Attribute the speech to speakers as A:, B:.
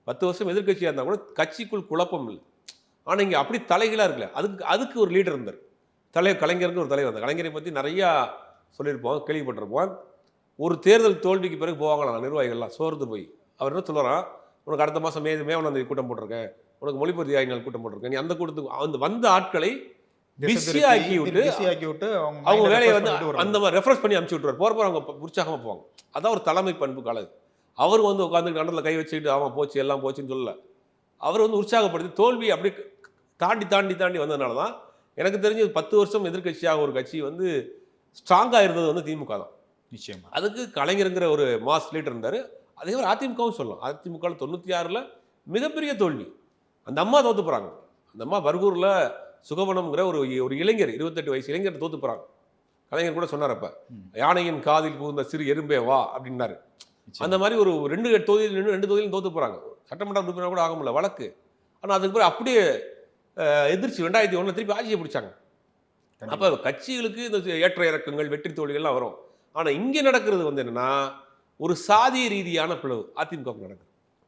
A: 10 வருஷம் எதிர்க்கட்சியாக இருந்தால் கூட கட்சிக்குள் குழப்பம் இல்லை. ஆனால் இங்கே அப்படி தலைகளாக இருக்குல்ல, அதுக்கு ஒரு லீடர் இருந்தார். கலைஞருக்கு ஒரு தலைவர் இருந்தார். கலைஞரை பற்றி நிறையா சொல்லியிருப்போம், கேள்விப்பட்டிருப்போம். ஒரு தேர்தல் தோல்விக்கு பிறகு போவாங்களாம் நிர்வாகிகள்லாம் சோர்ந்து போய். அவர் என்ன சொல்லுவாராம், உனக்கு அடுத்த மாதம் மே 1 கூட்டம் போட்டிருக்கேன், உனக்கு மொழிபெயர்ப்பு ஆய்வு கூட்டம் போட்டிருக்கேன், நீ அந்த கூட்டத்துக்கு வந்த ஆட்களை பிஸி ஆக்கி விட்டு அவங்க வேலையை வந்து அந்த மாதிரி ரெஃபரன்ஸ் பண்ணி அனுப்பிச்சு விட்டுருவார். போகிறப்ப அவங்க உற்சாகமாக போவாங்க. அதான் ஒரு தலைமை பண்பு காலது. அவர் வந்து உட்காந்து கண்டத்தில் கை வச்சுக்கிட்டு ஆமாம் போச்சு எல்லாம் போச்சுன்னு சொல்லலை. அவர் வந்து உற்சாகப்படுத்தி தோல்வி அப்படி தாண்டி தாண்டி தாண்டி வந்ததுனால தான் எனக்கு தெரிஞ்சு 10 வருஷம் எதிர்கட்சியாக ஒரு கட்சி வந்து ஸ்ட்ராங்காக இருந்தது வந்து திமுக தான்.
B: நிச்சயமா.
A: அதுக்கு கலைஞருங்கிற ஒரு மாஸ் லீடர் இருந்தார். அதே மாதிரி அதிமுகவும் சொல்லலாம். அதிமுக 96 மிகப்பெரிய தோல்வி. அந்த அம்மா தோத்து போகிறாங்க. அந்த அம்மா பர்கூரில் சுகவனம்ங்கிற ஒரு இளைஞர் 28 வயசு இளைஞர் தோத்து போகிறாங்க. கலைஞர் கூட சொன்னார், அப்போ யானையின் காதில் புகுந்த சிறு எறும்பே வா அப்படின்னாரு. அந்த மாதிரி ஒரு 2 தொகுதியிலும் தோத்து போகிறாங்க. சட்டமன்ற உறுப்பினர் கூட ஆக முடியல வழக்கு. ஆனால் அதுக்கு பிறகு அப்படியே எதிர்ச்சி 2001 திருப்பி ஆட்சியை பிடிச்சாங்க. அப்போ கட்சிகளுக்கு இந்த ஏற்ற இறக்கங்கள் வெற்றி தோல்விகள்லாம் வரும். ஆனால் இங்கே நடக்கிறது வந்து என்னன்னா ஒரு சாதிய ரீதியான பிளவு அதிமுக நடக்குது.